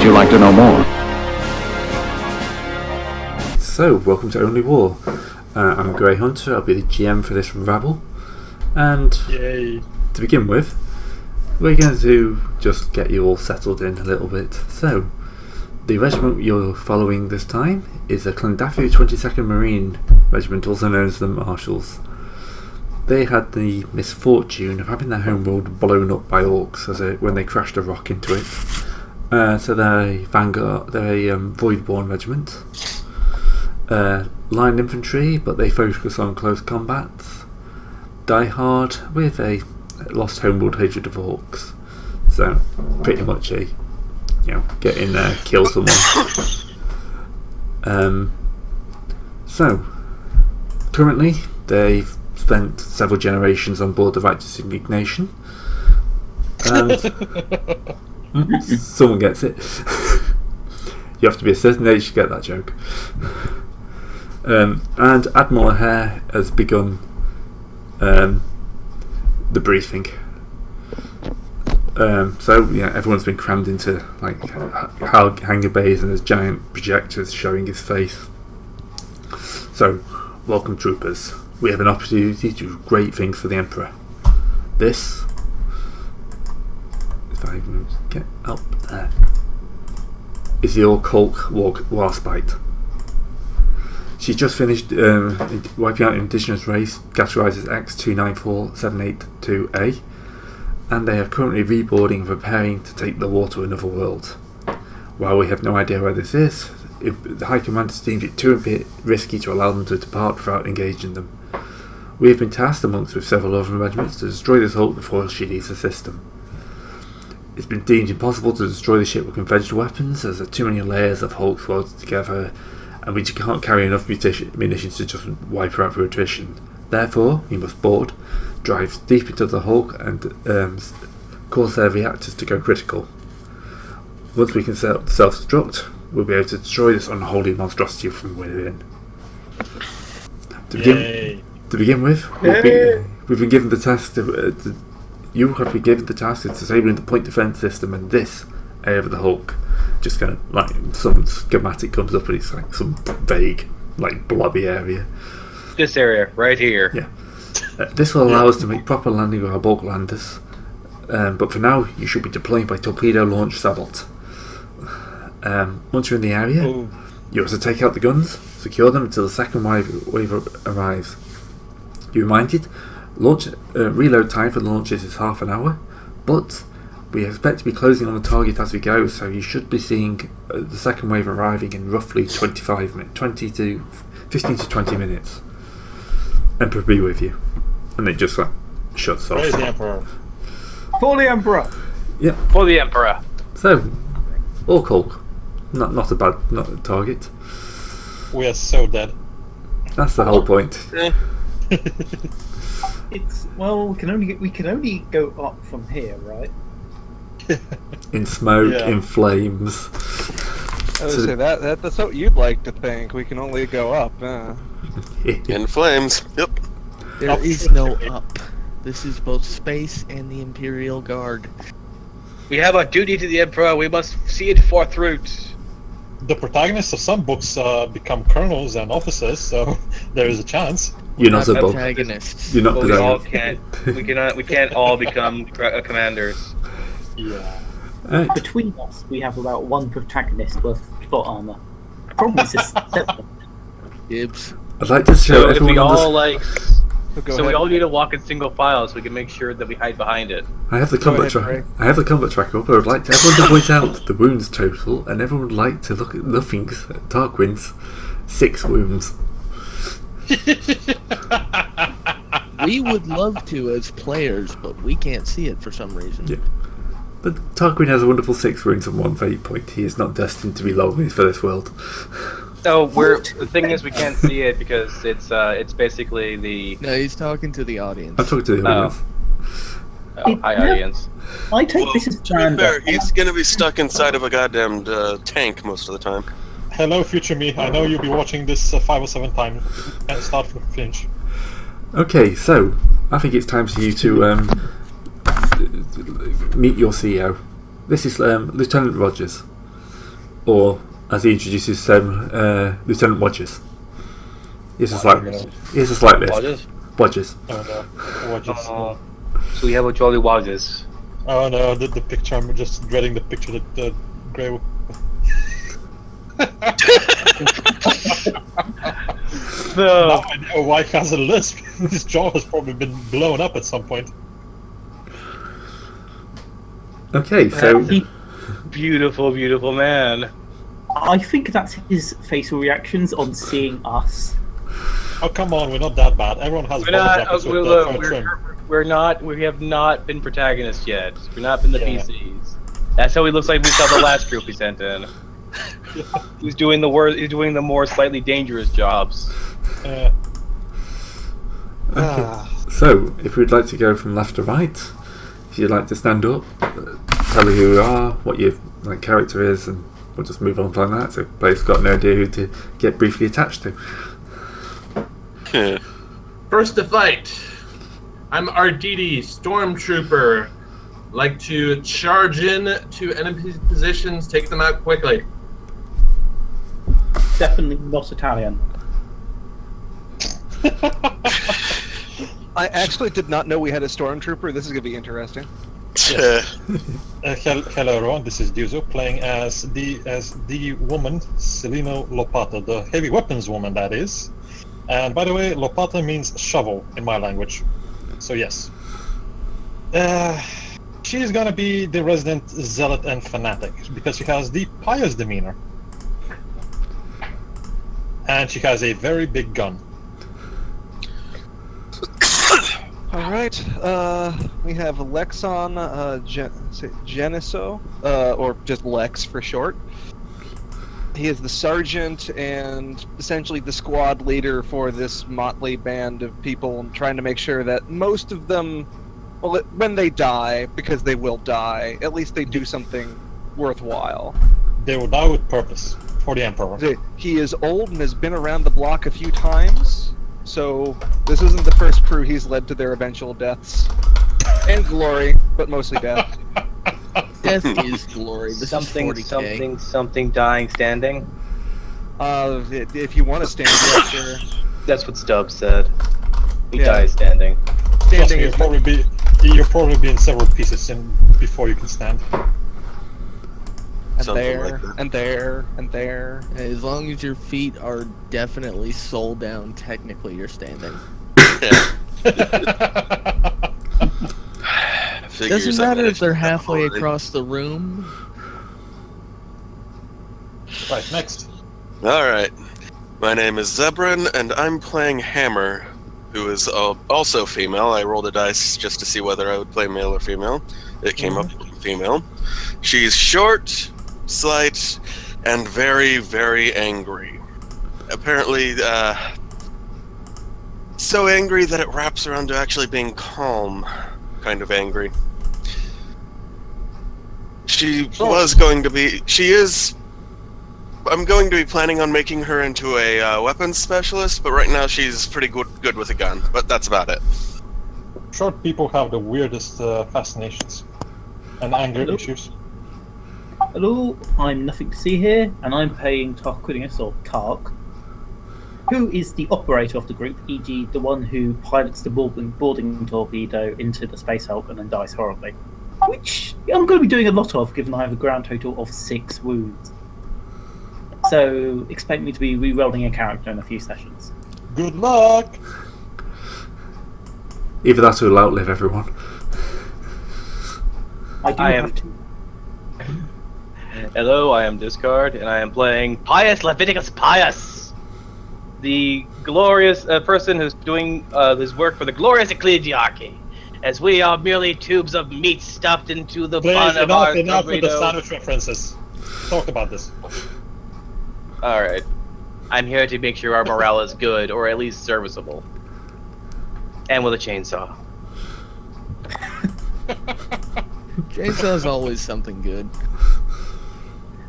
Would you like to know more? So, welcome to Only War. I'm Grey Hunter, I'll be the GM for this rabble. And Yay. to begin with, we're going to just get you all settled in a little bit. So, the regiment you're following this time is the Clondafu 22nd Marine Regiment, also known as the Marshals. They had the misfortune of having their homeworld blown up by orcs when they crashed a rock into it. So they're a Vanguard, they're a Voidborn regiment. Line infantry, but they focus on close combat. Die hard with a lost homeworld hatred of orcs. So pretty much get in there, kill someone. So currently they've spent several generations on board the Righteous Indignation, and someone gets it. You have to be a certain age to get that joke. And Admiral Hare has begun the briefing. Everyone's been crammed into hangar bays, and there's giant projectors showing his face. So, welcome troopers. We have an opportunity to do great things for the Emperor. This, if I can get up there, is the Orc Hulk Warspite. She's just finished wiping out an indigenous race categorised as X294782A, and they are currently reboarding and preparing to take the war to another world. While we have no idea where this is, the High Commander deemed it too risky to allow them to depart without engaging them. We have been tasked, amongst with several other regiments, to destroy this Hulk before she leaves the system. It's been deemed impossible to destroy the ship with conventional weapons, as there are too many layers of Hulks welded together, and we can't carry enough munitions to just wipe her out through attrition. Therefore, we must board, drive deep into the Hulk, and cause their reactors to go critical. Once we can self-destruct, we'll be able to destroy this unholy monstrosity from within. To begin with, we've been given the task you have been given the task of disabling the point defense system, and this area of the Hulk. Just kind of some schematic comes up, and it's like some vague, blobby area. This area, right here. Yeah. This will allow us to make proper landing with our bulk landers. But for now, you should be deploying by torpedo launch Sabot. Once you're in the area, you also take out the guns, secure them until the second wave arrives. You're reminded, reload time for the launches is half an hour, but we expect to be closing on the target as we go, so you should be seeing the second wave arriving in roughly 15 to 20 minutes. Emperor be with you. And it just shuts off. Praise the Emperor. For the Emperor! Yep. For the Emperor. So, Orc Hulk. Not a target. We are so dead. That's the whole point. We can only go up from here, right? In smoke, in flames. I would say that's what you'd like to think. We can only go up. In flames. Yep. There is no up. This is both space and the Imperial Guard. We have a duty to the Emperor. We must see it through. The protagonists of some books become colonels and officers, so there is a chance. You're not a protagonists. You're not. But we all can't. We can't all become commanders. Yeah. Between us, we have about one protagonist worth of plot armor. The problem is this. Gibbs. I'd like to show So if we everyone all we all need to walk in single file, so we can make sure that we hide behind it. I have the combat tracker. I have the combat tracker up. I would like everyone to point out the wounds total, and everyone would like to look at nothing's Tarquin's 6 wounds. We would love to as players, but we can't see it for some reason. Yeah. But Tarquin has a wonderful 6 wounds and 1 fate point. He is not destined to be long for this world. No, the thing is we can't see it because it's basically the. No, he's talking to the audience. I'm talking to the audience. Hi, audience. I take this as to be fair, he's gonna be stuck inside of a goddamn tank most of the time. Hello, future me. I know you'll be watching this 5 or 7 times and start from finish. Okay, so I think it's time for you to meet your CEO. This is Lieutenant Rogers. or as he introduces them, Lieutenant Watches. Here's a slight list. Wadges? Watches. Oh no. Watches. So we have a Jolly Wadges. Oh no, the picture. I'm just dreading the picture that Grey. Now I know why he has a lisp. His jaw has probably been blown up at some point. Okay, so Beautiful, beautiful man. I think that's his facial reactions on seeing us. Oh come on, we're not that bad. Everyone has We're bubble not. jackets with the trim. We're not. We have not been protagonists yet. We've not been the Yeah. PCs. That's how he looks like we saw the last group he sent in. He's doing the worst. He's doing the more slightly dangerous jobs. okay. So if we'd like to go from left to right, if you'd like to stand up, tell me who you are, what your character is, and we'll just move on from that. So players got no idea who to get briefly attached to. First to fight. I'm RDD, Stormtrooper. Like to charge in to enemy positions, take them out quickly. Definitely not Italian. I actually did not know we had a stormtrooper. This is going to be interesting. Hello everyone, this is Duzo playing as the woman, Celino Lopata, the heavy weapons woman that is. And by the way, Lopata means shovel in my language. So yes. She's gonna be the resident zealot and fanatic because she has the pious demeanor. And she has a very big gun. Alright, we have Lexon Geniso, or just Lex for short. He is the sergeant and essentially the squad leader for this motley band of people, trying to make sure that most of them, well, when they die, because they will die, at least they do something worthwhile. They will die with purpose for the Emperor. He is old and has been around the block a few times, so this isn't the first crew he's led to their eventual deaths. And glory, but mostly death. Death is glory. This Something, is 40K. something dying standing. If you want to stand, yeah, sure. That's what Stubbs said. He Yeah. dies standing. Trust Standing me, is you'll probably be in several pieces before you can stand. and Something there, like that. and there, and there. As long as your feet are definitely sole down, technically you're standing. Doesn't matter if they're halfway across the room. Right, next. Alright. My name is Zebran, and I'm playing Hammer, who is also female. I rolled a dice just to see whether I would play male or female. It came up female. She's short, slight, and very, very angry. Apparently, so angry that it wraps around to actually being calm. Kind of angry. She is. I'm going to be planning on making her into a weapons specialist, but right now she's pretty good with a gun. But that's about it. Short people have the weirdest fascinations and anger issues. Hello, I'm Nothing to See here, and I'm playing Tarquinius, or Tark, who is the operator of the group, e.g. the one who pilots the boarding torpedo into the Space Hulk and then dies horribly. Which I'm going to be doing a lot of, given I have a grand total of 6 wounds. So expect me to be re-rolling a character in a few sessions. Good luck! Either that or will outlive everyone. I have to. Hello, I am Discard, and I am playing Pius Leviticus Pius, the glorious person who's doing his work for the glorious ecclesiarchy, as we are merely tubes of meat stuffed into the bun of our enough with the burrito. sandwich references. Talk about this. Alright. I'm here to make sure our morale is good, or at least serviceable. And with a chainsaw. Chainsaw's always something good.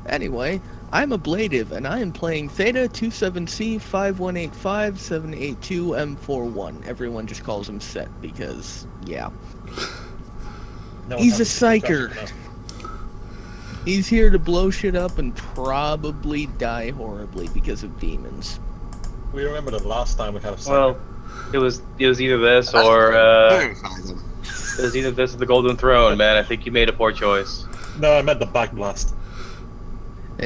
Anyway, I'm Ablative, and I am playing Theta 27C 5185 782 M41. Everyone just calls him Set because, yeah. No, He's a it's not- psyker. He's here to blow shit up and probably die horribly because of demons. We remember the last time we had a second. Well, it was either this or it was either this or the Golden Throne, man. I think you made a poor choice. No, I meant the back blast.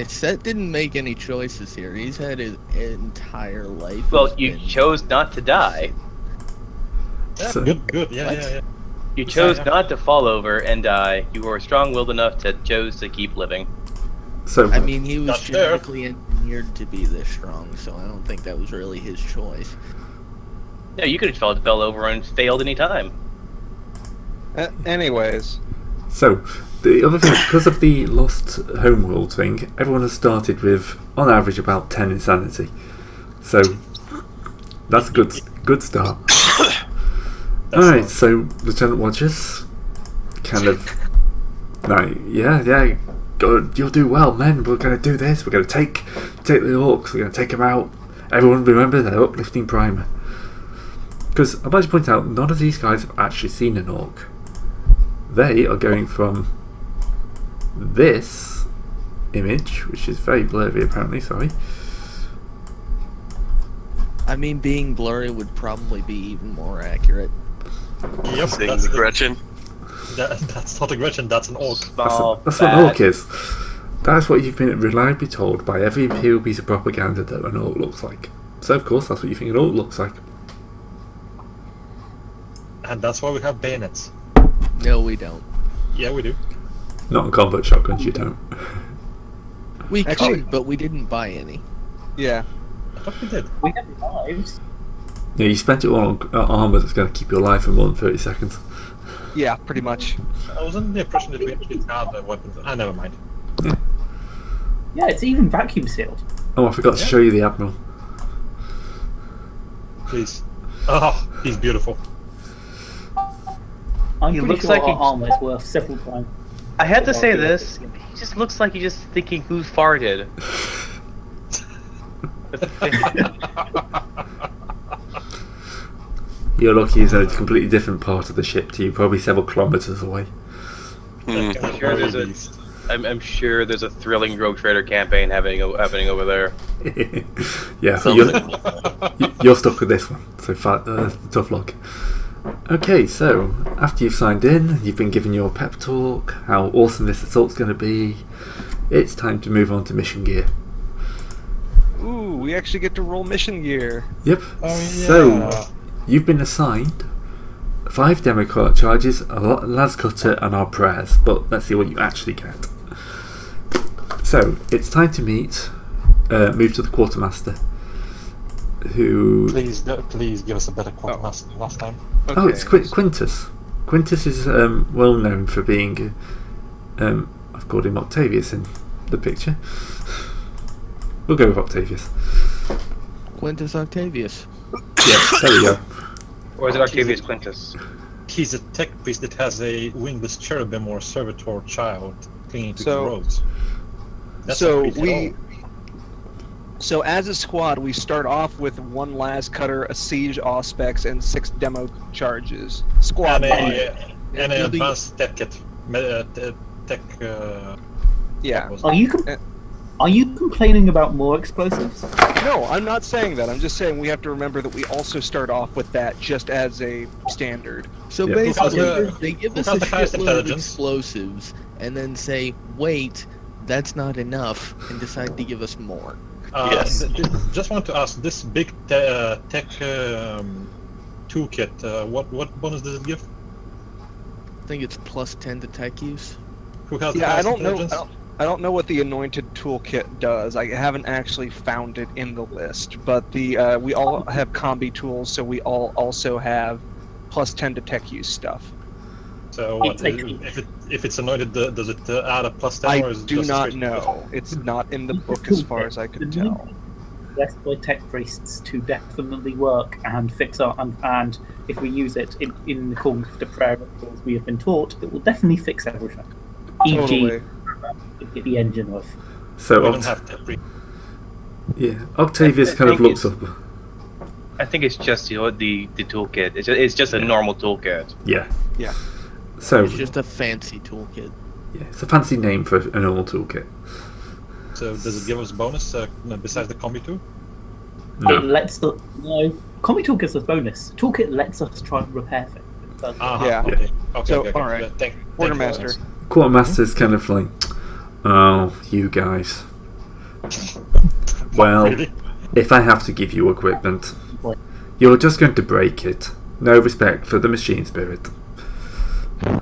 Set didn't make any choices here. He's had his entire life. Well, has you been- chose not to die. Yeah, So- good. Yeah, What? yeah. You chose Yeah. not to fall over and die. You were strong-willed enough to choose to keep living. So, I mean, he was That's fair. genetically engineered to be this strong, so I don't think that was really his choice. Yeah, you could have fell over and failed any time. Anyways, so the other thing, because of the lost homeworld thing, everyone has started with, on average, about 10 insanity. So that's a good start. Alright, so Lieutenant Watchers, kind of, right, yeah, good, you'll do well, men. We're going to do this. We're going to take the orcs. We're going to take them out. Everyone remember their uplifting primer. Because I'd like to point out, none of these guys have actually seen an orc. They are going from this image, which is very blurry apparently, sorry. I mean, being blurry would probably be even more accurate. Yep, Seeing that's, the Gretchen. that's not a Gretchen, that's an orc. Small, That's what fat. an orc is. That's what you've been reliably told by every imperial piece of propaganda that an orc looks like. So of course that's what you think an orc looks like. And that's why we have bayonets. No, we don't. Yeah, we do. Not in combat shotguns, you don't. We Actually- could, but we didn't buy any. yeah. I thought we did. We have lives. Yeah, you spent it all on armour that's going to keep your life for more than 30 seconds. Yeah, pretty much. I was under the impression that we actually had the weapons. Never mind. Yeah, it's even vacuum sealed. Oh, I forgot to show you the Admiral. Please. Oh, he's beautiful. I'm He pretty looks sure like our he- armor is worth several times. I had to say this. He just looks like he's just thinking who farted. You're lucky he's in a completely different part of the ship to you, probably several kilometres away. Hmm. I'm sure I'm sure there's a thrilling Rogue Trader campaign happening over there. Yeah, Something. you're stuck with this one, so tough luck. Okay, so after you've signed in, you've been given your pep talk, how awesome this assault's going to be, it's time to move on to mission gear. Ooh, we actually get to roll mission gear. Yep, Oh, yeah. so you've been assigned 5 demo charges, a las cutter and our prayers, but let's see what you actually get. So, it's time to move to the quartermaster, who... Please give us a better quartermaster than last time. Oh, it's Quintus. Quintus is well known for being... I've called him Octavius in the picture. We'll go with Octavius. Quintus Octavius. Yeah, there we go. Or is it Octavius Quintus? He's a tech priest that has a wingless cherubim or servitor child clinging to So- the roads. That's so not creepy at So as a squad, we start off with 1 las cutter, a siege auspex, and 6 demo charges. all. Squad. And wide. an You'll be- advanced tech kit. Tech. Yeah. was- Are you complaining about more explosives? No, I'm not saying that. I'm just saying we have to remember that we also start off with that just as a standard. So Yeah. basically, Because they give who us has a the highest shitload of intelligence? explosives and then say, wait, that's not enough, and decide to give us more. Yes. Just want to ask, this big tech toolkit, what bonus does it give? I think it's plus 10 to tech use. Who has the Yeah, I highest don't know. intelligence? I don't know what the anointed toolkit does. I haven't actually found it in the list, but the we all have combi tools, so we all also have plus 10 to tech use stuff. So what, It's like- if it's anointed, does it add a plus 10 I or is it do just a not straight know. It's not in the book as far as I could tell. Left by tech priests to definitely work and fix our and if we use it in accordance with the prayer rituals we have been taught, it will definitely fix everything. E.g., Totally. get the engine off. So, We don't have tech priest. Octavius I kind of think looks up. I think it's just the toolkit. It's just a normal toolkit. Yeah. Yeah. So, It's just a fancy toolkit. Yeah, it's a fancy name for a normal toolkit. So does it give us bonus besides the combi tool? No. It lets us no. Combi tool gives us bonus. Toolkit lets us try and repair things. It does. Yeah. Okay. Okay. So, okay. alright. Yeah, thank you Quartermaster. for that. Quartermaster's kind of like, oh, you guys. Well, Really? if I have to give you equipment, What? you're just going to break it. No respect for the machine spirit. Oh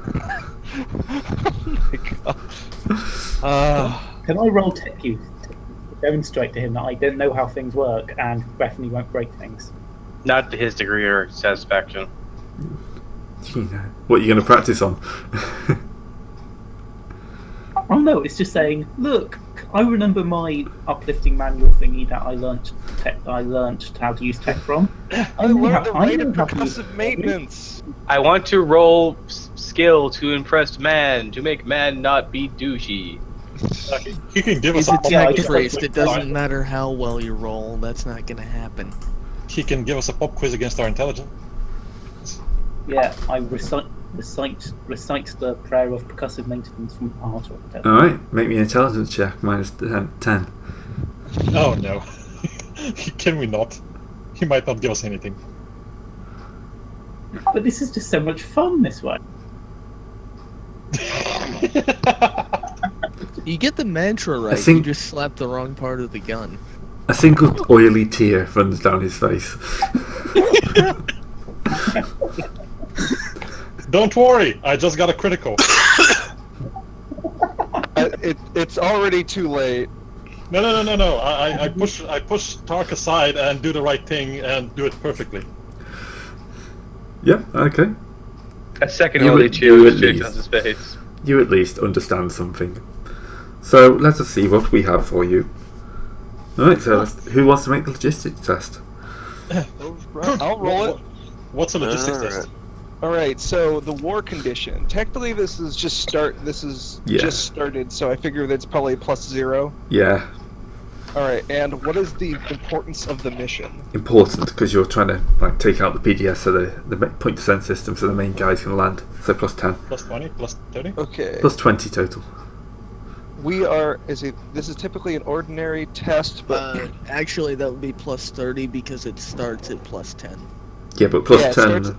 my god. Can I roll tech use to demonstrate to him that I don't know how things work and definitely won't break things? Not to his degree or satisfaction. What are you going to practice on? Oh no, it's just saying, look, I remember my uplifting manual thingy that I learnt how to use tech from. I learned the I rate know of how to use percussive tech. maintenance. I want to roll skill to impress man, to make man not be douchey. He can give us He's a a pop Yeah, I tech just priest. like- It doesn't matter how well you roll. That's not gonna happen. He can give us a pop quiz against our intelligence. Yeah, I recite the prayer of percussive maintenance from Art of the Devil. Alright, make me an intelligence check, minus 10. Oh no. Can we not? He might not give us anything. But this is just so much fun this way. You get the mantra right. think- You just slap the wrong part of the gun. A single oily tear runs down his face. Don't worry, I just got a critical. It's already too late. No. I push Tark aside and do the right thing and do it perfectly. Yep, okay. A second You only would- cheer you was at checked least. on his face. You at least understand something. So let us see what we have for you. Alright, so who wants to make the logistics test? I'll roll it. What's a logistics Alright. test? All right. So the war condition. Technically, this is just Yeah. just started. So I figure that's probably +0. Yeah, All right. And what is the importance of the mission? important because you're trying to like take out the PDS, so the point descent system, so the main guys can land. So plus 10, Plus 20, plus 30? Okay. plus 20 total. We are. This is typically an ordinary test, but Actually, that would be +30 because it starts at +10. Yeah, but plus Yeah, it 10. starts-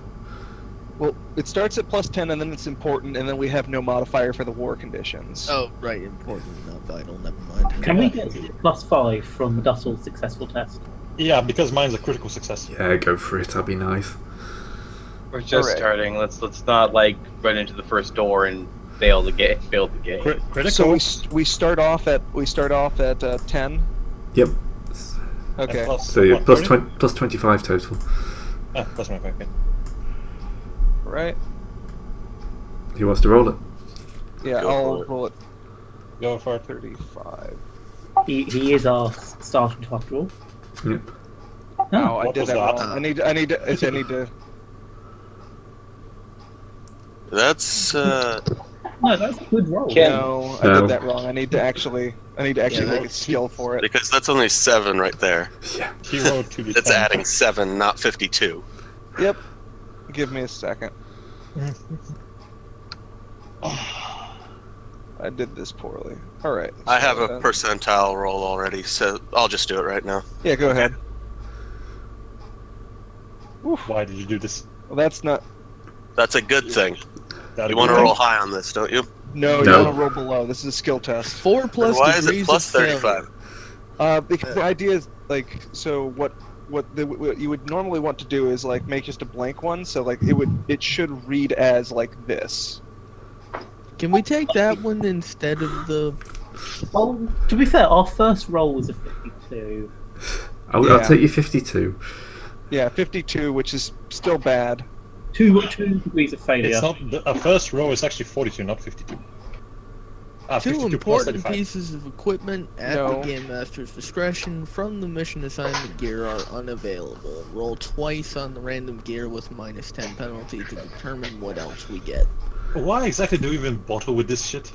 well, it starts at +10, and then it's important, and then we have no modifier for the war conditions. Oh, right, important, not vital. Never mind. Can we get +5 from Dussel's successful test? Yeah, because mine's a critical success. Yeah, go for it. That'd be nice. We're just Alright. starting. Let's not like run into the first door and fail the game. Critical. So we start off at 10. Yep. Okay. Plus, So you're what, plus 30? 20, plus 25 total. Plus 25, okay. Right. Who wants to roll it? Yeah, Go I'll for it. roll it. Go for it. 35. He is our sergeant after all. Yep. Oh, I What did was that that? wrong. I need to. That's No, that's a good roll. No, I No. did that wrong. I need to actually make a that's- skill for it. because that's only 7 right there. Yeah. He rolled 2d10. It's adding 7, not 52. Yep. Give me a second. I did this poorly. All right. I have a so, percentile roll already, so I'll just do it right now. Yeah, go ahead. Why did you do this? Well, that's not. That's a good thing. That'd You be want to nice. roll high on this, don't you? No, you No. want to roll below. This is a skill test. 4 plus Why is it degrees plus of failure. 35? Because the idea is like, so what you would normally want to do is like make just a blank one. So like it should read as like this. Can we take that one instead of the... Well, to be fair, our first roll was a 52. I'll Yeah. take you 52. Yeah, 52, which is still bad. Two degrees of failure. It's not. A first row is actually 42, not 52. 2 52 plus important 35. pieces of equipment at No. the Game Master's discretion from the mission assignment gear are unavailable. Roll twice on the random gear with minus 10 penalty to determine what else we get. Why exactly do we even bottle with this shit?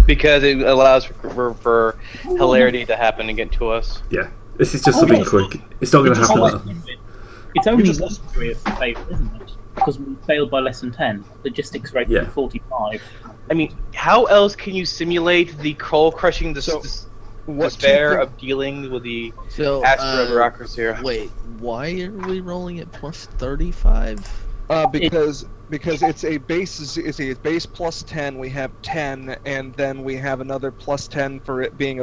Because it allows for hilarity to happen and get to us. Yeah. This is just something quick. It's not going to happen. It's only just- one degree of failure, isn't it? because we failed by less than 10. Logistics rate Yeah. was 45. I mean, how else can you simulate the crushing So, what despair do you of dealing with the So, Astra bureaucracy here? wait, why are we rolling at plus 35? Because it's a base plus 10. We have 10, and then we have another plus 10 for it being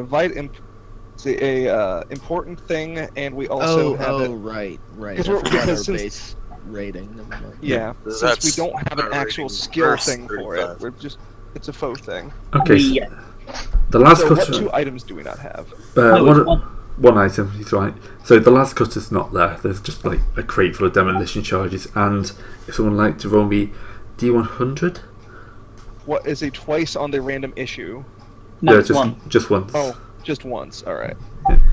important thing, and we also have it. Right. Because I we're- forgot because our since- base rating. Never mind. Yeah, since That's we don't have an our actual rating skill versus thing for it, 35. it's a faux thing. Okay, so Yeah. the last So what cutter. 2 items do we not have? No, it's one. One item, he's right. So the last cutter's not there. There's just like a crate full of demolition charges. And if someone like to roll me D100, What is a twice on the random issue? No, yeah, it's just one. just once. Oh, just once. All right.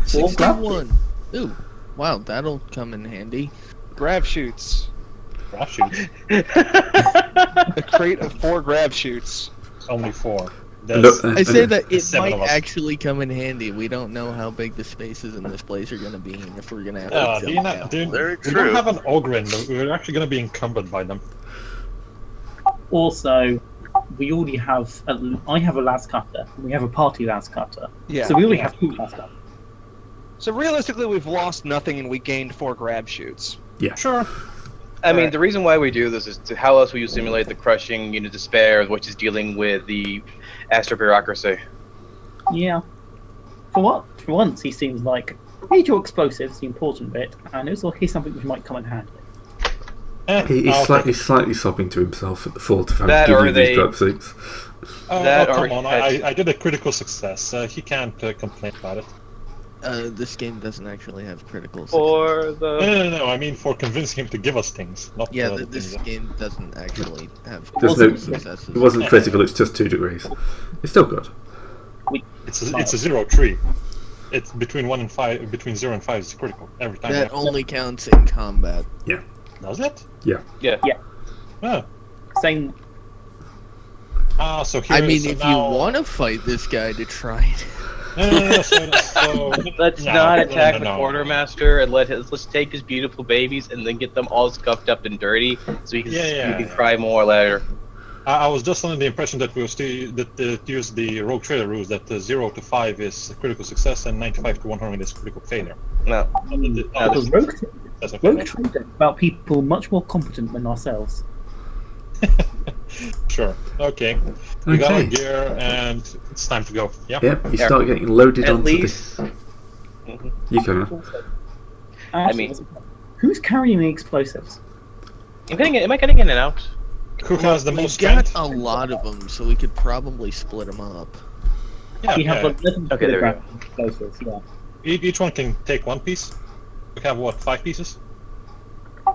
61. Ooh, wow, that'll come in handy. Grav shoots. Graph shoots. A crate of 4 grav shoots. Only 4. Look, I say that it 7 might of us. actually come in handy. We don't know how big the spaces in this place are going to be, and if we're going to have to Do you jump not, out. Very we true. don't have an Ogren. We're actually going to be encumbered by them. Also, we already have. I have a las cutter. We have a party las cutter. Yeah. So we already have 2 las cutters. So realistically, we've lost nothing and we gained 4 grab shoots. Sure. I mean, Alright. the reason why we do this is to how else will you simulate the crushing unit despair, which is dealing with the Astra bureaucracy? Yeah. For once, he seems like here's your explosives, the important bit, and also here's something which might come in handy. He's slightly sobbing to himself at the thought of having That to give or you these they- grab suits. That come or on, had- I did a critical success. He can't complain about it. This game doesn't actually have critical success. For the No, I mean for convincing him to give us things, not Yeah, the this things. game doesn't actually have There's critical no- successes. It wasn't critical. It's just 2 degrees. It's still good. It's a 0-3. It's between 1 and 5. Between 0 and 5 is critical every time. That only counts in combat. Does it? yeah. Oh. Same. So here. I mean, so if now... you want to fight this guy to try it. No, Let's not attack the quartermaster and let's take his beautiful babies and then get them all scuffed up and dirty so he can cry more later. I was just under the impression that we use the rogue trader rules that 0 to 5 is critical success and 95 to 100 is critical failure. No. Because Rogue Trader is about people much more competent than ourselves. Sure. Okay. We got our Okay. gear and it's time to go. Yeah. Yep, you start getting loaded At onto least. the. You can. Actually, who's carrying the explosives? Am I getting in and out? Who has the We've most got strength? a lot of them, so we could probably split them up. Yeah, We have yeah. 11 Okay, there we kilogram explosives. Yeah. Each one can take 1 piece. We have what, 5 pieces?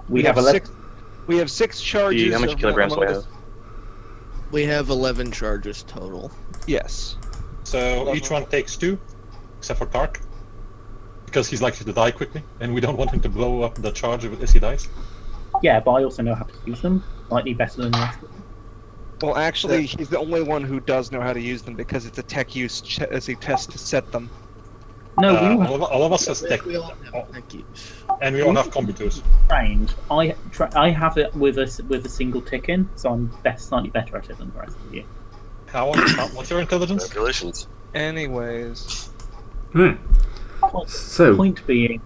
We have 11. 6. We have 6 charges. How much of kilograms do I ammo- have? We have 11 charges total. Yes. So each one takes 2, except for Tark. Because he's likely to die quickly, and we don't want him to blow up the charge as he dies. Yeah, but I also know how to use them. Slightly better than the rest of them. Well, actually, he's the only one who does know how to use them because it's a tech use as a test to set them. No, we all have All of us has tech, We all have tech use. and we all have combi tools. trained. I have it with a single tick in, so I'm slightly better at it than the rest of you. What's your intelligence? Congratulations. Anyways. Right. So Point being,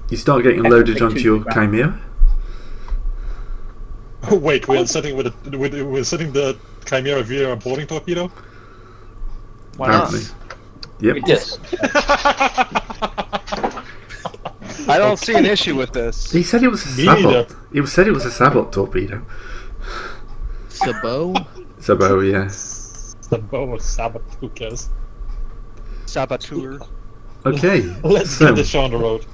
you start getting I loaded think onto 2 your grams. chimera. Wait, we're setting the Chimera via a boarding torpedo? why not? Apparently. Yep. Yes. I don't see an issue with this. He said it was a Me neither. sabot. He said it was a sabot torpedo. Sabot? Sabo, yeah. The bow of Sabbath, who cares? Saboteur. Okay. Let's so, get this show on the road.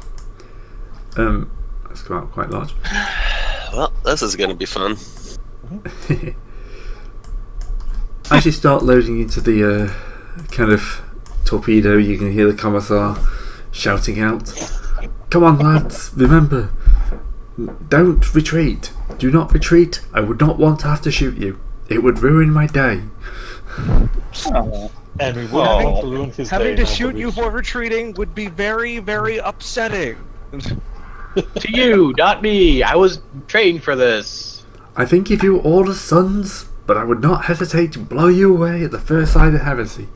That's come out quite large. Well, this is going to be fun. As you start loading into the kind of torpedo, you can hear the commissar shouting out, "Come on, lads! Remember, don't retreat. Do not retreat. I would not want to have to shoot you. It would ruin my day." Oh, And we would Oh. want to ruin his Having day to now, shoot but you we- for retreating would be very, very upsetting. To you, not me. I was trained for this. I think if you were all as sons, but I would not hesitate to blow you away at the first sign of heresy.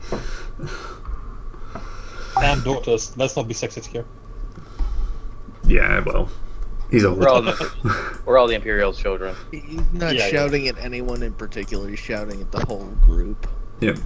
And daughters. Let's not be sexist here. Yeah, well, he's old. We're all the Imperial's children. He's not Yeah, shouting at anyone in particular. He's shouting at the whole group. Yep.